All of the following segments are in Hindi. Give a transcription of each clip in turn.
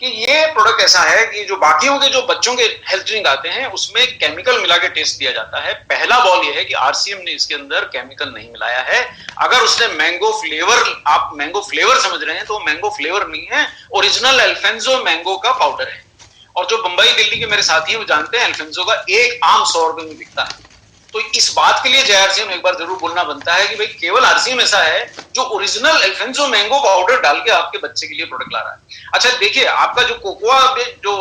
कि ये प्रोडक्ट ऐसा है कि जो बाकियों के जो बच्चों के हेल्थ ड्रिंक आते हैं उसमें केमिकल मिला के टेस्ट दिया जाता है। पहला बॉल ये है कि आरसीएम ने इसके अंदर केमिकल नहीं मिलाया है। अगर उसने मैंगो फ्लेवर, आप मैंगो फ्लेवर समझ रहे हैं, तो मैंगो फ्लेवर नहीं है, ओरिजिनल अल्फेंसो मैंगो का पाउडर है। और जो बंबई दिल्ली के मेरे साथी हैं वो जानते हैं अल्फेंसो का एक आम 100 रुपए में बिकता है। तो इस बात के लिए जेआरसीएम एक बार जरूर बोलना बनता है कि भाई केवल आरसीएम ऐसा है जो ओरिजिनल अल्फेंसो मैंगो पाउडर डाल के आपके बच्चे के लिए प्रोडक्ट ला रहा है। अच्छा देखिए, आपका जो कोकोआ जो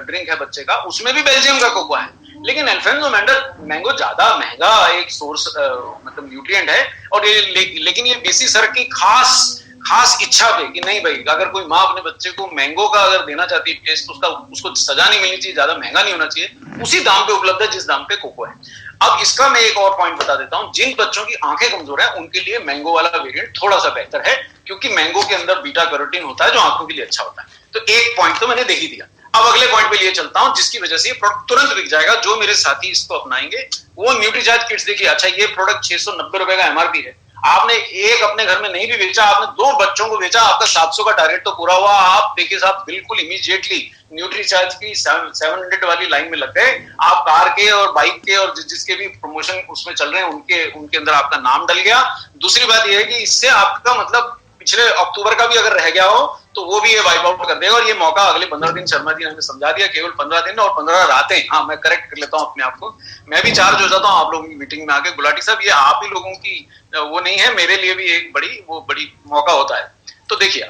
ड्रिंक है बच्चे का, उसमें भी बेल्जियम का कोकोआ है, लेकिन अल्फेंसो मैंगो ज्यादा महंगा एक सोर्स मतलब न्यूट्रिएंट है। और ये लेकिन ये बीसी सर की खास इच्छा पे कि नहीं भाई, अगर कोई माँ अपने बच्चे को मैंगो का अगर देना चाहती है टेस्ट, तो उसको सजा नहीं मिलनी चाहिए, ज्यादा महंगा नहीं होना चाहिए, उसी दाम पे उपलब्ध है जिस दाम पे कोको है। अब इसका मैं एक और पॉइंट बता देता हूं, जिन बच्चों की आंखें कमजोर है उनके लिए मैंगो वाला वेरिएंट थोड़ा सा बेहतर है, क्योंकि मैंगो के अंदर बीटा कैरोटीन होता है जो आंखों के लिए अच्छा होता है। तो एक पॉइंट तो मैंने दे ही दिया। अब अगले पॉइंट पे लिए चलता हूं, जिसकी वजह से ये प्रोडक्ट तुरंत बिक जाएगा। जो मेरे साथी इसको अपनाएंगे वो न्यूट्रीचार्ज किट्स देखिए। अच्छा, ये प्रोडक्ट 690 रुपए का एमआरपी है, आपने एक अपने घर में नहीं भी बेचा, आपने 2 बच्चों को बेचा, आपका 700 का टारगेट तो पूरा हुआ। आप देखिए साहब बिल्कुल इमीडिएटली न्यूट्रीचार्ज की 700 वाली लाइन में लग गए। आप कार के और बाइक के और जिसके भी प्रमोशन उसमें चल रहे हैं उनके अंदर आपका नाम डल गया। दूसरी बात यह है कि इससे आपका मतलब पिछले अक्टूबर का भी अगर रह गया हो तो वो भी ये वाइप आउट कर देगा। और ये मौका अगले 15 दिन, शर्मा जी ने हमें समझा दिया, केवल 15 दिन और 15 रातें। हाँ, मैं करेक्ट कर लेता हूं अपने आप को, मैं भी चार्ज हो जाता हूं आप लोगों की मीटिंग में आके। गुलाटी साहब, ये आप ही लोगों की वो नहीं है, मेरे लिए भी एक बड़ी मौका होता है। तो देखिए,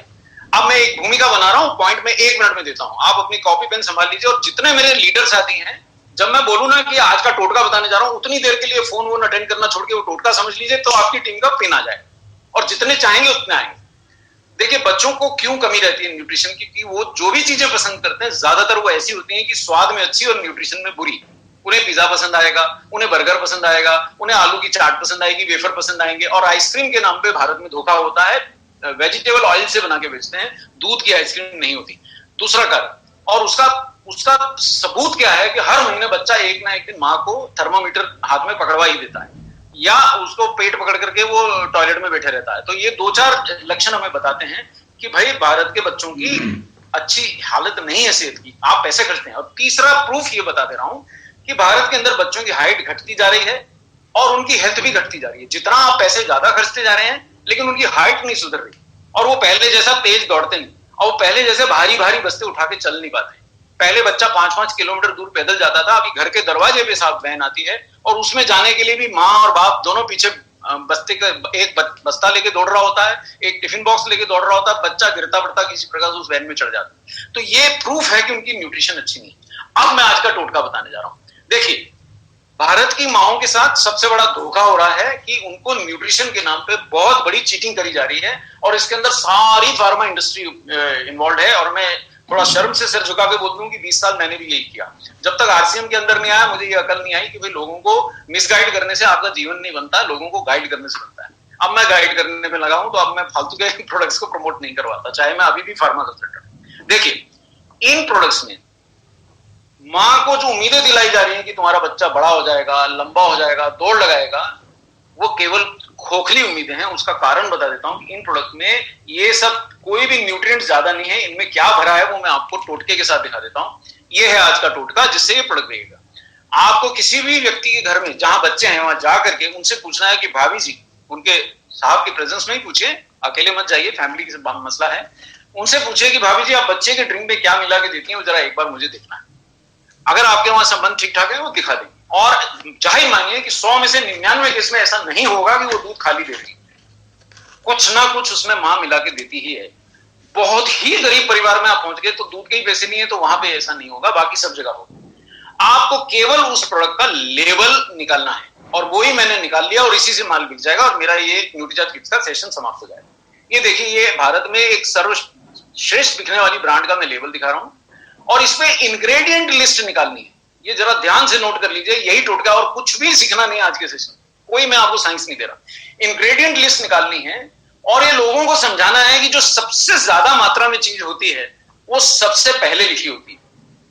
अब मैं एक भूमिका बना रहा हूं, पॉइंट में 1 मिनट में देता हूं, आप अपनी कॉपी पेन संभाल लीजिए। और जितने मेरे लीडर साथी हैं, जब मैं बोलूं ना कि आज का टोटका बताने जा रहा हूं, उतनी देर के लिए फोन वोन अटेंड करना छोड़ के वो टोटका समझ लीजिए, तो आपकी टीम का पिन आ जाए। और जितने चाहेंगे उतने आएंगे। देखिए, बच्चों को क्यों कमी रहती है न्यूट्रिशन की, कि वो जो भी चीजें पसंद करते हैं ज्यादातर वो ऐसी होती हैं कि स्वाद में अच्छी और न्यूट्रिशन में बुरी। उन्हें पिज्जा पसंद आएगा, उन्हें बर्गर पसंद आएगा, उन्हें आलू की चाट पसंद आएगी, वेफर पसंद आएंगे। और आइसक्रीम के नाम पे भारत में धोखा होता है, वेजिटेबल ऑयल से बना के बेचते हैं, दूध की आइसक्रीम नहीं होती। दूसरा कारण, और उसका सबूत क्या है कि हर महीने बच्चा एक ना एक दिन माँ को थर्मामीटर हाथ में पकड़वा ही देता है, या उसको पेट पकड़ करके वो टॉयलेट में बैठे रहता है। तो ये 2-4 लक्षण हमें बताते हैं कि भाई भारत के बच्चों की अच्छी हालत नहीं है सेहत की, आप पैसे खर्चते हैं। और तीसरा प्रूफ ये बता दे रहा हूं कि भारत के अंदर बच्चों की हाइट घटती जा रही है और उनकी हेल्थ भी घटती जा रही है। जितना आप पैसे ज्यादा खर्चते जा रहे हैं, लेकिन उनकी हाइट नहीं सुधर रही, और वो पहले जैसा तेज दौड़ते नहीं, और वो पहले जैसे भारी भारी बस्ते उठा के चल नहीं पाते। पहले बच्चा 5-5 किलोमीटर दूर पैदल जाता था, अभी घर के दरवाजे पे साफ वैन आती है, और उसमें जाने के लिए भी माँ और बाप दोनों पीछे बस्ते का एक बस्ता लेके दौड़ रहा होता है, एक टिफिन बॉक्स लेके दौड़ रहा होता है, बच्चा गिरता पड़ता किसी प्रकार से उस वैन में चढ़ जाता है। तो ये प्रूफ है कि उनकी न्यूट्रिशन अच्छी नहीं है। अब मैं आज का टोटका बताने जा रहा हूं। देखिए, भारत की माओं के साथ सबसे बड़ा धोखा हो रहा है कि उनको न्यूट्रिशन के नाम पे बहुत बड़ी चीटिंग करी जा रही है, और इसके अंदर सारी फार्मा इंडस्ट्री इन्वॉल्व है। और मैं थोड़ा शर्म से सिर झुका के बोल दूं कि 20 साल मैंने भी यही किया। जब तक आरसीएम के अंदर नहीं आया, मुझे ये अकल नहीं आई कि भाई लोगों को मिसगाइड करने से आपका जीवन नहीं बनता, लोगों को गाइड करने से बनता है। अब मैं गाइड करने पे लगा हूं, तो अब मैं फालतू के प्रोडक्ट्स को प्रमोट नहीं करवाता, चाहे मैं अभी भी फार्मा कंसल्टेंट। देखिए, इन प्रोडक्ट्स में माँ को जो उम्मीदें दिलाई जा रही हैं कि तुम्हारा बच्चा बड़ा हो जाएगा, लंबा हो जाएगा, दौड़ लगाएगा, वो केवल खोखली उम्मीदें हैं। उसका कारण बता देता हूं कि इन प्रोडक्ट में ये सब कोई भी न्यूट्रिएंट ज्यादा नहीं है। इनमें क्या भरा है वो मैं आपको टोटके के साथ दिखा देता हूं। ये है आज का टोटका, जिससे ये प्रोडक्ट देगा। आपको किसी भी व्यक्ति के घर में जहां बच्चे हैं वहां जा करके उनसे पूछना है कि भाभी जी, उनके साहब के प्रेजेंस में ही पूछिए, अकेले मत जाइए, फैमिली का मसला है। उनसे पूछिए कि भाभी जी आप बच्चे के ड्रिंक में क्या मिला के देती हैं, वो जरा एक बार मुझे देखना है। अगर आपके वहां संबंध ठीक ठाक है वो दिखा देंगे। और जाहिर मानिए कि 100 में से 99 केस में ऐसा नहीं होगा कि वो दूध खाली दे रही, कुछ ना कुछ उसमें मां मिला के देती ही है। बहुत ही गरीब परिवार में आप पहुंच गए तो दूध के ही पैसे नहीं है, तो वहां पे ऐसा नहीं होगा, बाकी सब जगह होगा। आपको केवल उस प्रोडक्ट का लेबल निकालना है, और वो ही मैंने निकाल लिया, और इसी से माल बिक जाएगा, और मेरा ये न्यूट्रीचार्ज किट्स का सेशन समाप्त हो जाएगा। ये देखिए, ये भारत में एक सर्वश्रेष्ठ बिकने वाली ब्रांड का मैं लेबल दिखा रहा हूं, और इसमें इंग्रेडिएंट लिस्ट निकालनी है। ये जरा ध्यान से नोट कर लीजिए, यही टोटका, और कुछ भी सीखना नहीं आज के सेशन, कोई मैं आपको साइंस नहीं दे रहा। इंग्रेडिएंट लिस्ट निकालनी है, और ये लोगों को समझाना है कि जो सबसे ज्यादा मात्रा में चीज होती है वो सबसे पहले लिखी होती है।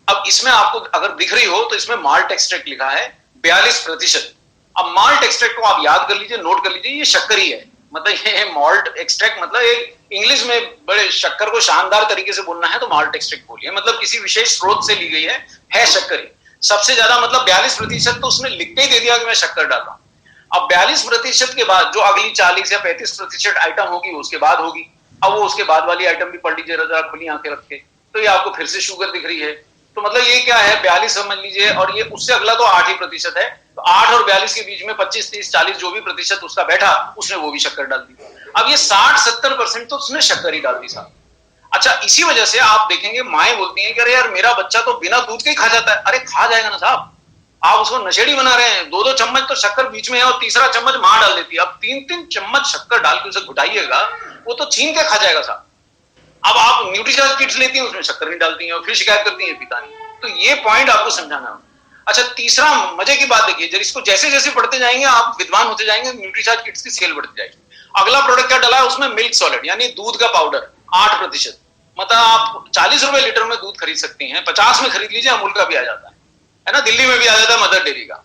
अब इसमें आपको अगर दिख रही हो तो इसमें माल्ट एक्सट्रैक्ट लिखा है 42%। अब माल्ट एक्सट्रैक्ट को आप याद कर लीजिए, नोट कर लीजिए, ये शक्कर ही है। मतलब ये माल्ट एक्सट्रैक्ट मतलब एक इंग्लिश में बड़े शक्कर को शानदार तरीके से बोलना है तो माल्ट एक्सट्रैक्ट बोलिए, मतलब किसी विशेष स्रोत से ली गई है शक्कर ही। सबसे ज्यादा मतलब 42% तो उसने लिख के ही दे दिया कि मैं शक्कर डाल रहा हूं। अब 42% के बाद जो अगली 40 या 35% आइटम होगी उसके बाद होगी। अब वो उसके बाद वाली आइटम भी पढ़ लीजिए जरा खुली आंखें रख के, तो ये आपको फिर से शुगर दिख रही है। तो मतलब ये क्या है, 42 समझ लीजिए, और ये उससे अगला तो 8% है। तो 8 और 42 के बीच में 25, 30, 40 जो भी प्रतिशत उसका बैठा, उसने वो भी शक्कर डाल दी। अब ये 60-70% तो उसने शक्कर ही डाल दी साहब। अच्छा, इसी वजह से आप देखेंगे माएं बोलती हैं कि अरे यार मेरा बच्चा तो बिना दूध के ही खा जाता है। अरे खा जाएगा ना साहब, आप उसको नशेड़ी बना रहे हैं। 2-2 चम्मच तो शक्कर बीच में है और तीसरा चम्मच मां डाल देती है। अब 3-3 चम्मच शक्कर डाल के उसे घुटाइएगा, वो तो छीन के खा जाएगा साहब। अब आप न्यूट्रीचार्ज किट्स लेती हैं, उसमें शक्कर नहीं डालती हैं और फिर शिकायत करती हैं पिता नहीं। तो ये पॉइंट आपको समझाना। अच्छा, तीसरा मजे की बात देखिए, इसको जैसे जैसे पढ़ते जाएंगे आप विद्वान होते जाएंगे, न्यूट्रीचार्ज किट्स की सेल बढ़ती जाएगी। अगला प्रोडक्ट क्या डाला है उसमें, मिल्क सॉलिड यानी दूध का पाउडर 8%। मतलब आप 40 रुपए लीटर में दूध खरीद सकती हैं, 50 में खरीद लीजिए, अमूल का भी आ जाता है ना, दिल्ली में भी आ जाता है मदर डेयरी का।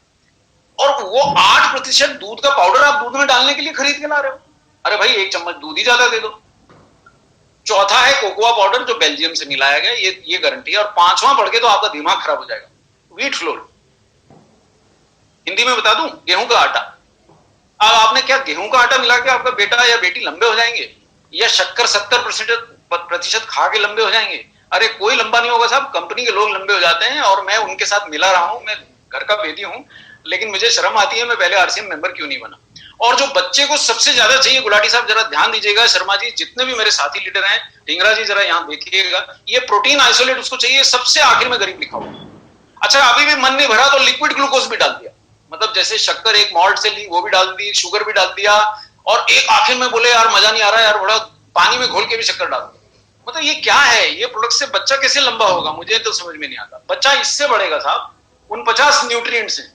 और वो 8% दूध का पाउडर आप दूध में डालने के लिए खरीद के ला रहे हो। अरे भाई 1 चम्मच दूध ही ज्यादा दे दो। चौथा है कोकोआ पाउडर जो बेल्जियम से मिलाया गया, ये गारंटी है। और 5वां पढ़ के तो आपका दिमाग खराब हो जाएगा, व्हीट फ्लोर। हिंदी में बता दूं, गेहूं का आटा। अब आपने क्या गेहूं का आटा मिला के आपका बेटा या बेटी लंबे हो जाएंगे, या शक्कर 70% खा के लंबे हो जाएंगे? अरे कोई लंबा नहीं होगा साहब, कंपनी के लोग लंबे हो जाते हैं और मैं उनके साथ मिला रहा हूं, मैं घर का बेटी हूं, लेकिन मुझे शर्म आती है मैं पहले आरसीएम मेंबर क्यों नहीं बना। और जो बच्चे को सबसे ज्यादा चाहिए, गुलाटी साहब जरा ध्यान दीजिएगा, शर्मा जी, जितने भी मेरे साथी लीडर हैं, ढींगरा जी जरा यहाँ देखिएगा, ये प्रोटीन आइसोलेट उसको चाहिए सबसे आखिर में, गरीब लिखा हुआ। अच्छा, अभी भी मन नहीं भरा तो लिक्विड ग्लूकोज भी डाल दिया, मतलब जैसे शक्कर एक मॉल्ट से ली वो भी डाल दी, शुगर भी डाल दिया, और एक आखिर में बोले यार मजा नहीं आ रहा यार, थोड़ा पानी में घोल के भी शक्कर डाल दिया। मतलब ये क्या है, ये प्रोडक्ट से बच्चा कैसे लंबा होगा, मुझे तो समझ में नहीं आता। बच्चा इससे बढ़ेगा साहब 49 न्यूट्रिएंट्स हैं।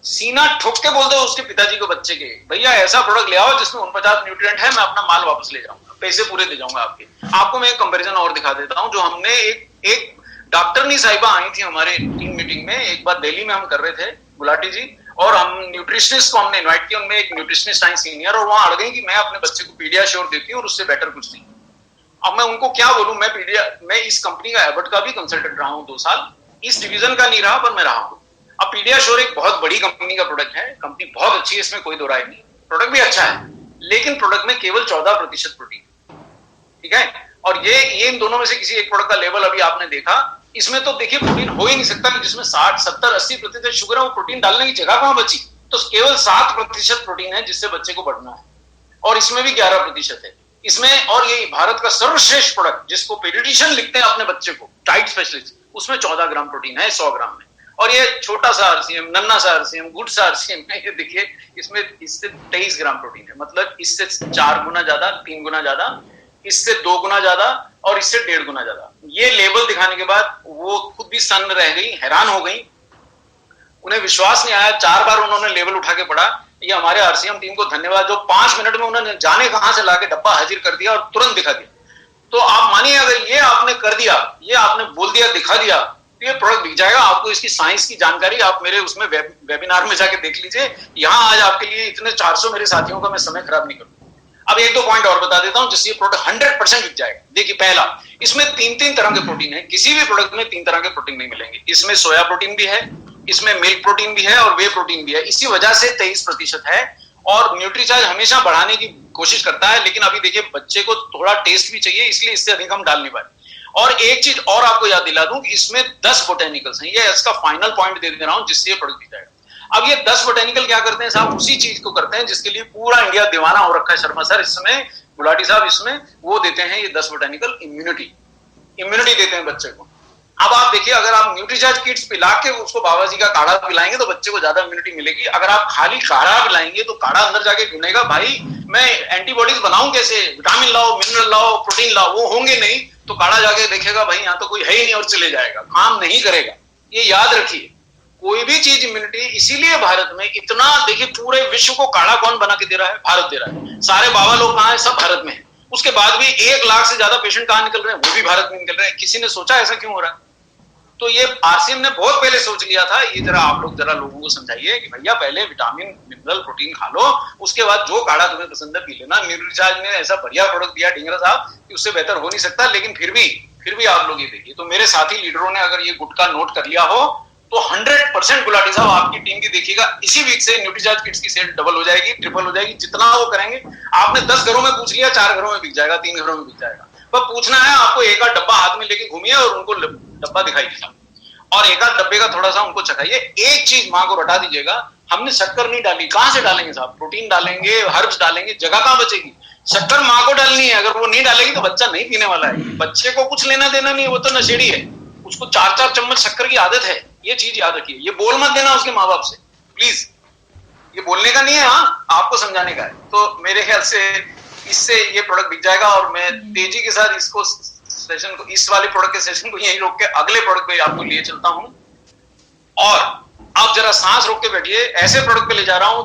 सीना ठोक के बोल दो उसके पिताजी को बच्चे के, भैया ऐसा प्रोडक्ट ले आओ जिसमें 49 न्यूट्रिएंट है, मैं अपना माल वापस ले जाऊंगा, पैसे पूरे दे जाऊंगा आपके। आपको मैं एक कंपैरिजन और दिखा देता हूं, जो हमने एक डॉक्टरनी साहिबा आई थी हमारे टीम मीटिंग में, एक बार दिल्ली में हम कर रहे थे गुलाटी जी, और हम न्यूट्रिशनिस्ट को हमने इन्वाइट किया, उनमें एक न्यूट्रिशनिस्ट आई सीनियर, और वहां अड़ गई कि मैं अपने बच्चे को पीडियाश्योर देती हूँ और उससे बेटर कुछ नहीं। अब मैं उनको क्या बोलूं, मैं इस कंपनी का एबर्ट का भी कंसल्टेंट रहा हूं 2 साल, इस डिवीजन का नहीं रहा पर मैं रहा हूं। अब पीडियाश्योर एक बहुत बड़ी कंपनी का प्रोडक्ट है, कंपनी बहुत अच्छी है, इसमें कोई दो राय नहीं, प्रोडक्ट भी अच्छा है, लेकिन प्रोडक्ट में केवल 14% प्रोटीन, ठीक है। और ये इन दोनों में से किसी एक प्रोडक्ट का लेवल अभी आपने देखा, इसमें तो देखिए प्रोटीन हो ही नहीं सकता, जिसमें 60, 70, 80% शुगर है, वो प्रोटीन डालने की जगह कहां बची। तो केवल 7% प्रोटीन है जिससे बच्चे को बढ़ना है, और इसमें भी 11% है इसमें। और ये भारत का सर्वश्रेष्ठ प्रोडक्ट जिसको पेडियाट्रिशियन लिखते हैं अपने बच्चे को, डाइट स्पेशलिस्ट, उसमें 14 ग्राम प्रोटीन है 100 ग्राम में। और ये छोटा सा आरसीएम, नन्ना सा आरसीएम, गुड सा आरसीएम है, ये देखिए इसमें इससे 23 ग्राम प्रोटीन है, मतलब इससे 4 गुना ज्यादा, 3 गुना ज्यादा, इससे 2 गुना ज्यादा, और इससे 1.5 गुना ज्यादा। ये लेवल दिखाने के बाद वो खुद भी सन्न रह गई, हैरान हो गई, उन्हें विश्वास नहीं आया। 4 बार उन्होंने लेवल उठा के पढ़ा। ये हमारे आरसीएम टीम को धन्यवाद, जो 5 मिनट में उन्होंने जाने कहां से लाके डब्बा हाजिर कर दिया और तुरंत दिखा दिया। तो आप मानिए अगर ये आपने कर दिया, ये आपने बोल दिया, दिखा दिया, तो ये प्रोडक्ट बिक जाएगा। आपको इसकी साइंस की जानकारी आप मेरे उसमें वेबिनार में जाके देख लीजिए। यहां आज आपके लिए इतने 400 मेरे साथियों का मैं समय खराब नहीं करूंगा। अब 1-2 पॉइंट और बता देता हूं जिससे ये प्रोडक्ट 100% बिक जाएगा। देखिए, पहला, इसमें 3 तरह के प्रोटीन है, किसी भी प्रोडक्ट में 3 तरह के प्रोटीन नहीं मिलेंगे। इसमें सोया प्रोटीन भी है, इसमें मिल्क प्रोटीन भी है, और वे प्रोटीन भी है। इसी वजह से 23% है। और न्यूट्रीचार्ज हमेशा बढ़ाने की कोशिश करता है, लेकिन अभी देखिए बच्चे को थोड़ा टेस्ट भी चाहिए, इसलिए इससे अधिक हम डाल नहीं पाए। और एक चीज और आपको याद दिला दूं कि इसमें 10 बोटेनिकल्स हैं, ये इसका फाइनल पॉइंट दे रहा हूं जिससे ये प्रोडक्ट बिक जाएगा। अब ये 10 बोटेनिकल क्या करते हैं साहब, उसी चीज को करते हैं जिसके लिए पूरा इंडिया दीवाना हो रखा है शर्मा सर, इसमें गुलाटी साहब, इसमें वो देते हैं ये 10 बोटेनिकल, इम्यूनिटी देते हैं बच्चे को। अब आप देखिए, अगर आप न्यूट्रीचार्ज किट्स पिला के उसको बाबा जी का काढ़ा पिलाएंगे तो बच्चे को ज्यादा इम्यूनिटी मिलेगी। अगर आप खाली काढ़ा पिलाएंगे तो काढ़ा अंदर जाके ढूंढेगा, भाई मैं एंटीबॉडीज बनाऊं कैसे, विटामिन लाओ, मिनरल लाओ, प्रोटीन लाओ, वो होंगे नहीं, तो काढ़ा जाके देखेगा भाई यहाँ तो कोई है ही नहीं और चले जाएगा, काम नहीं करेगा। ये याद रखिए, कोई भी चीज इम्यूनिटी, इसीलिए भारत में इतना, देखिए पूरे विश्व को काढ़ा कौन बना के दे रहा है, भारत दे रहा है। सारे बाबा लोग कहाँ है, सब भारत में है। उसके बाद भी 1 लाख से ज्यादा पेशेंट कहाँ निकल रहे हैं, वो भी भारत में निकल रहे हैं। किसी ने सोचा ऐसा क्यों हो रहा है? तो ये आरसीएम ने बहुत पहले सोच लिया था। ये जरा आप लोग जरा लोगों को समझाइए कि भैया पहले विटामिन मिनरल प्रोटीन खा लो, उसके बाद जो काढ़ा तुम्हें पसंद है पी लेना। न्यूट्रीचार्ज ने ऐसा बढ़िया प्रोडक्ट दिया ढींगरा साहब कि उससे बेहतर हो नहीं सकता। लेकिन फिर भी आप लोग ये देखिए, तो मेरे साथी लीडरों ने अगर ये गुटका नोट कर लिया हो तो 100% गुलाटी साहब आपकी टीम की देखिएगा इसी वीक से न्यूट्रीचार्ज किट्स की सेल डबल हो जाएगी, ट्रिपल हो जाएगी। जितना वो करेंगे, आपने 10 घरों में पूछ लिया, 4 घरों में बिक जाएगा, 3 घरों में बिक जाएगा। पर पूछना है आपको, एक आध डब्बा हाथ में लेके घूमिए और उनको डब्बा दिखाई दीजिए और एक आध डब्बे का थोड़ा सा उनको चखाइए। एक चीज मां को रटा दीजिएगा, हमने शक्कर नहीं डाली। कहां से डालेंगे साहब? प्रोटीन डालेंगे, हर्ब्स डालेंगे, जगह कहां बचेगी? शक्कर मां को डालनी है। अगर वो नहीं डालेगी तो बच्चा नहीं पीने वाला है। बच्चे को कुछ लेना देना नहीं, वो तो नशेड़ी है, उसको 4-4 चम्मच शक्कर की आदत है। ये चीज याद रखिए। ये बोल मत देना उसके माँ बाप से, प्लीज। ये बोलने का नहीं है, हाँ आपको समझाने का है। तो मेरे ख्याल से इससे ये प्रोडक्ट बिक जाएगा और मैं तेजी के साथ इसको सेशन को, इस वाले प्रोडक्ट के सेशन को यहीं रोक के अगले प्रोडक्ट पे आपको लिए चलता हूं। और आप जरा सांस रोक के बैठिए, ऐसे प्रोडक्ट पे ले जा रहा हूं